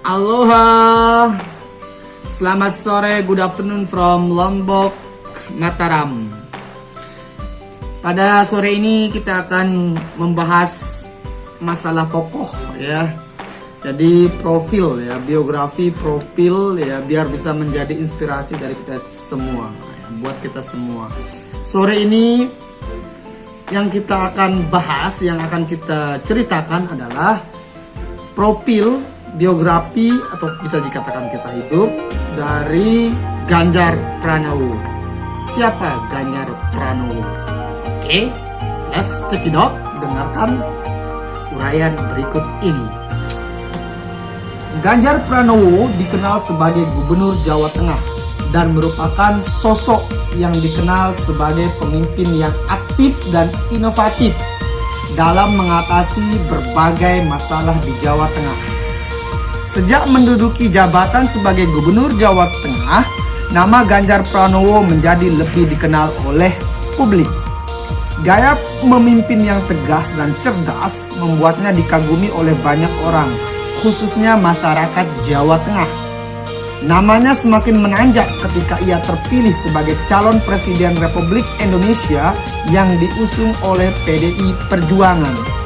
Aloha, selamat sore, good afternoon from Lombok, Mataram. Pada sore ini kita akan membahas masalah tokoh ya. Jadi profil ya, biografi, profil ya, biar bisa menjadi inspirasi dari kita semua ya, buat kita semua. Sore ini yang kita akan bahas, yang akan kita ceritakan adalah profil, biografi atau bisa dikatakan kisah hidup dari Ganjar Pranowo. Siapa Ganjar Pranowo? Oke, let's check it out. Dengarkan uraian berikut ini. Ganjar Pranowo dikenal sebagai Gubernur Jawa Tengah dan merupakan sosok yang dikenal sebagai pemimpin yang aktif dan inovatif dalam mengatasi berbagai masalah di Jawa Tengah. Sejak menduduki jabatan sebagai Gubernur Jawa Tengah, nama Ganjar Pranowo menjadi lebih dikenal oleh publik. Gaya memimpin yang tegas dan cerdas membuatnya dikagumi oleh banyak orang, khususnya masyarakat Jawa Tengah. Namanya semakin menanjak ketika ia terpilih sebagai calon Presiden Republik Indonesia yang diusung oleh PDI Perjuangan.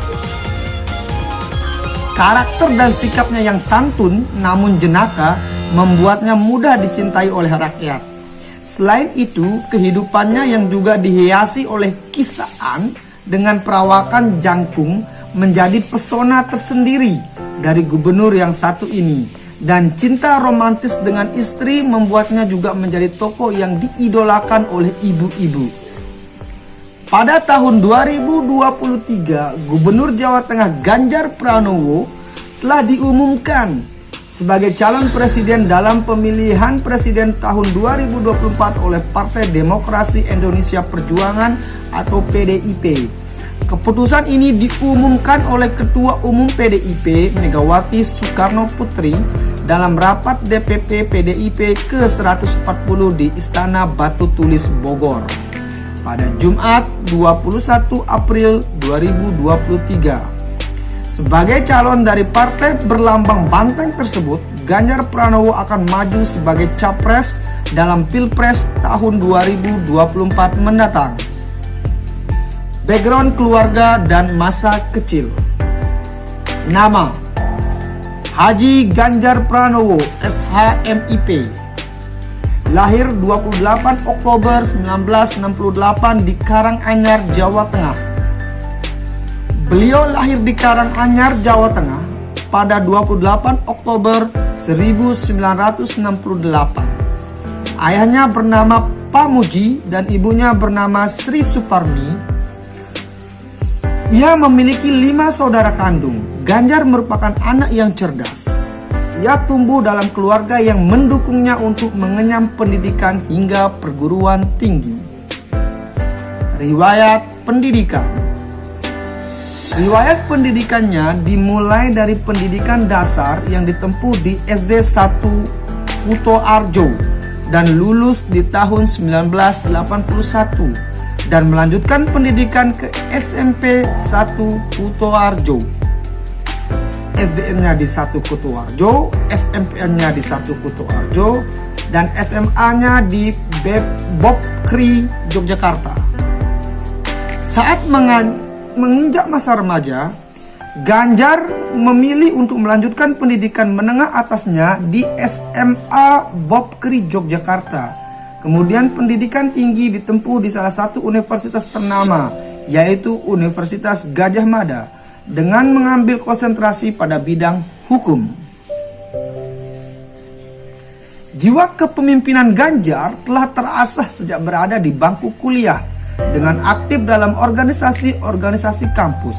Karakter dan sikapnya yang santun namun jenaka membuatnya mudah dicintai oleh rakyat. Selain itu, kehidupannya yang juga dihiasi oleh kisaan dengan perawakan jangkung menjadi pesona tersendiri dari gubernur yang satu ini. Dan cinta romantis dengan istri membuatnya juga menjadi tokoh yang diidolakan oleh ibu-ibu. Pada tahun 2023, Gubernur Jawa Tengah Ganjar Pranowo telah diumumkan sebagai calon presiden dalam pemilihan presiden tahun 2024 oleh Partai Demokrasi Indonesia Perjuangan atau PDIP. Keputusan ini diumumkan oleh Ketua Umum PDIP Megawati Soekarno Putri dalam rapat DPP PDIP ke-140 di Istana Batu Tulis Bogor pada Jumat 21 April 2023. Sebagai calon dari partai berlambang banteng tersebut, Ganjar Pranowo akan maju sebagai capres dalam Pilpres tahun 2024 mendatang. Background keluarga dan masa kecil. Nama: Haji Ganjar Pranowo, SHMIP. Lahir 28 Oktober 1968 di Karanganyar, Jawa Tengah. Beliau lahir di Karanganyar, Jawa Tengah pada 28 Oktober 1968. Ayahnya bernama Pamuji dan ibunya bernama Sri Suparmi. Ia memiliki 5 saudara kandung. Ganjar merupakan anak yang cerdas. Ia tumbuh dalam keluarga yang mendukungnya untuk mengenyam pendidikan hingga perguruan tinggi. Riwayat pendidikan. Riwayat pendidikannya dimulai dari pendidikan dasar yang ditempuh di SD 1 Kutoarjo dan lulus di tahun 1981 dan melanjutkan pendidikan ke SMP 1 Kutoarjo. SDN-nya di 1 Kutoarjo, SMPN-nya di 1 Kutoarjo, dan SMA-nya di Bobkri, Yogyakarta. Saat menginjak masa remaja, Ganjar memilih untuk melanjutkan pendidikan menengah atasnya di SMA Bobkri, Yogyakarta. Kemudian pendidikan tinggi ditempuh di salah satu universitas ternama, yaitu Universitas Gadjah Mada, dengan mengambil konsentrasi pada bidang hukum. Jiwa kepemimpinan Ganjar telah terasah sejak berada di bangku kuliah dengan aktif dalam organisasi-organisasi kampus.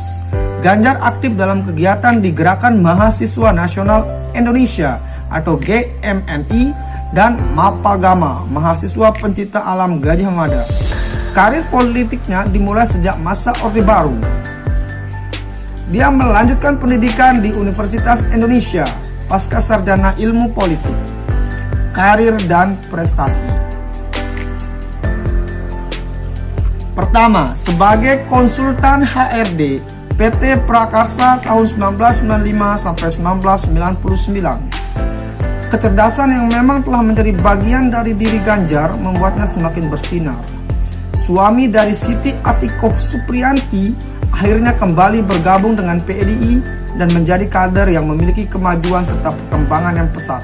Ganjar aktif dalam kegiatan di Gerakan Mahasiswa Nasional Indonesia atau GMNI dan Mapagama, Mahasiswa Pencinta Alam Gadjah Mada. Karir politiknya dimulai sejak masa Orde Baru. Dia melanjutkan pendidikan di Universitas Indonesia, pasca sarjana ilmu politik, karir dan prestasi. Pertama, sebagai konsultan HRD PT Prakarsa tahun 1995 sampai 1999. Kecerdasan yang memang telah menjadi bagian dari diri Ganjar membuatnya semakin bersinar. Suami dari Siti Atikoh Supriyanti akhirnya kembali bergabung dengan PDI dan menjadi kader yang memiliki kemajuan serta perkembangan yang pesat.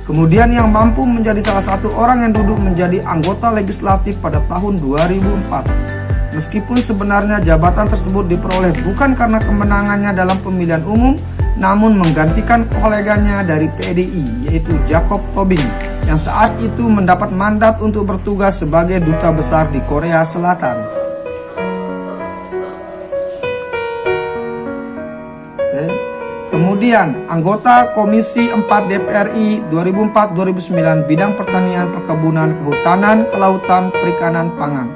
Kemudian yang mampu menjadi salah satu orang yang duduk menjadi anggota legislatif pada tahun 2004. Meskipun sebenarnya jabatan tersebut diperoleh bukan karena kemenangannya dalam pemilihan umum, namun menggantikan koleganya dari PDI yaitu Jacob Tobing yang saat itu mendapat mandat untuk bertugas sebagai duta besar di Korea Selatan. Kemudian anggota Komisi 4 DPR RI 2004-2009 bidang pertanian, perkebunan, kehutanan, kelautan, perikanan, pangan.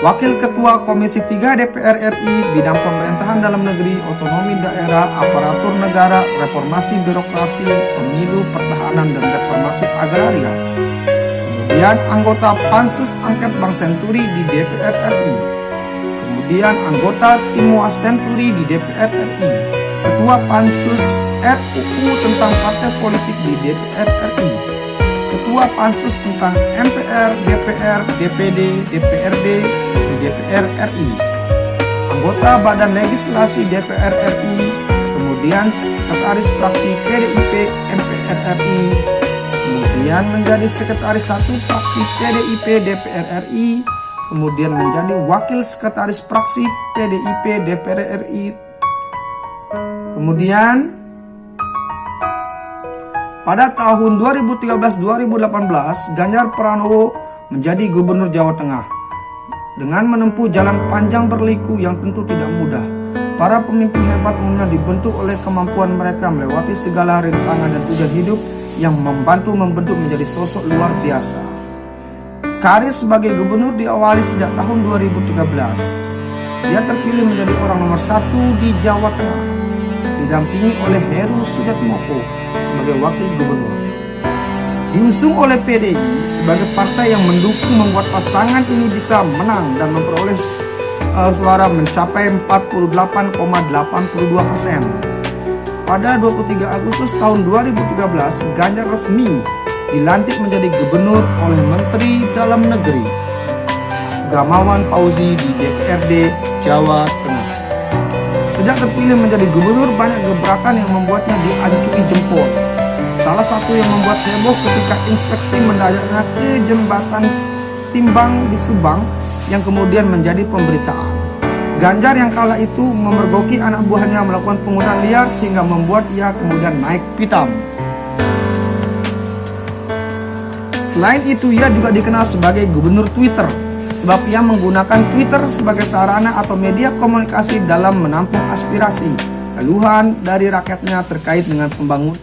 Wakil Ketua Komisi 3 DPR RI bidang pemerintahan dalam negeri, otonomi daerah, aparatur negara, reformasi birokrasi, pemilu, pertahanan, dan reformasi agraria. Kemudian anggota Pansus Angket Bank Senturi di DPR RI. Kemudian anggota Tim Was Senturi di DPR RI. Ketua Pansus RUU tentang partai politik di DPR RI, Ketua Pansus tentang MPR, DPR, DPD, DPRD di DPR RI, anggota Badan Legislasi DPR RI, kemudian Sekretaris Fraksi PDIP MPR RI, kemudian menjadi Sekretaris 1 Fraksi PDIP DPR RI, kemudian menjadi Wakil Sekretaris Fraksi PDIP DPR RI. Kemudian pada tahun 2013-2018 Ganjar Pranowo menjadi Gubernur Jawa Tengah dengan menempuh jalan panjang berliku yang tentu tidak mudah. Para pemimpin hebat umumnya dibentuk oleh kemampuan mereka melewati segala rintangan dan tujuan hidup yang membantu membentuk menjadi sosok luar biasa. Karir sebagai gubernur diawali sejak tahun 2013. Dia terpilih menjadi orang nomor 1 di Jawa Tengah, didampingi oleh Heru Sudetmoko sebagai wakil gubernur. Diusung oleh PDI sebagai partai yang mendukung membuat pasangan ini bisa menang dan memperoleh suara mencapai 48,82%. Pada 23 Agustus tahun 2013, Ganjar resmi dilantik menjadi gubernur oleh Menteri Dalam Negeri Gamawan Fauzi di DPRD Jawa Tengah. Sejak terpilih menjadi gubernur, banyak gebrakan yang membuatnya diacungi jempol. Salah satu yang membuat heboh ketika inspeksi mendayaknya ke jembatan Timbang di Subang yang kemudian menjadi pemberitaan. Ganjar yang kala itu memergoki anak buahnya melakukan pungutan liar sehingga membuat ia kemudian naik pitam. Selain itu, ia juga dikenal sebagai gubernur Twitter, sebab ia menggunakan Twitter sebagai sarana atau media komunikasi dalam menampung aspirasi, keluhan dari rakyatnya terkait dengan pembangunan.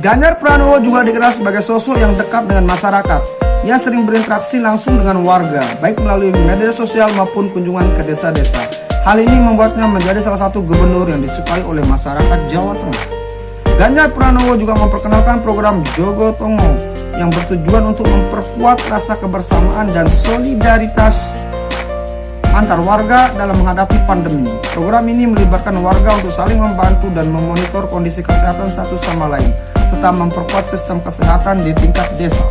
Ganjar Pranowo juga dikenal sebagai sosok yang dekat dengan masyarakat. Ia sering berinteraksi langsung dengan warga, baik melalui media sosial maupun kunjungan ke desa-desa. Hal ini membuatnya menjadi salah satu gubernur yang disukai oleh masyarakat Jawa Tengah. Ganjar Pranowo juga memperkenalkan program Jogo Tongo yang bertujuan untuk memperkuat rasa kebersamaan dan solidaritas antar warga dalam menghadapi pandemi. Program ini melibatkan warga untuk saling membantu dan memonitor kondisi kesehatan satu sama lain, serta memperkuat sistem kesehatan di tingkat desa.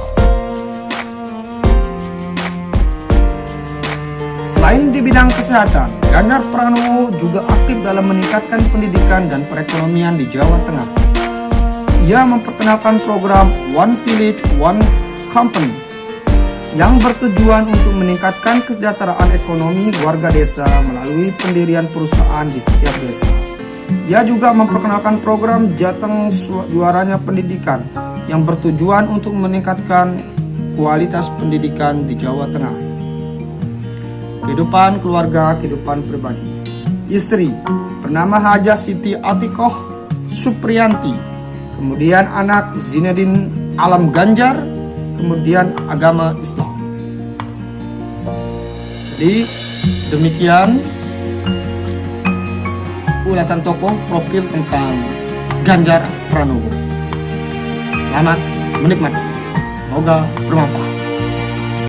Selain di bidang kesehatan, Ganjar Pranowo juga aktif dalam meningkatkan pendidikan dan perekonomian di Jawa Tengah. Ia memperkenalkan program One Village, One Company yang bertujuan untuk meningkatkan kesejahteraan ekonomi warga desa melalui pendirian perusahaan di setiap desa. Ia juga memperkenalkan program Jateng Juaranya Pendidikan yang bertujuan untuk meningkatkan kualitas pendidikan di Jawa Tengah. Kehidupan keluarga, kehidupan pribadi. Istri bernama Hajah Siti Atikoh Supriyanti. Kemudian anak Zinedine Alam Ganjar, kemudian agama Islam. Jadi demikian ulasan tokoh profil tentang Ganjar Pranowo. Selamat menikmati, semoga bermanfaat.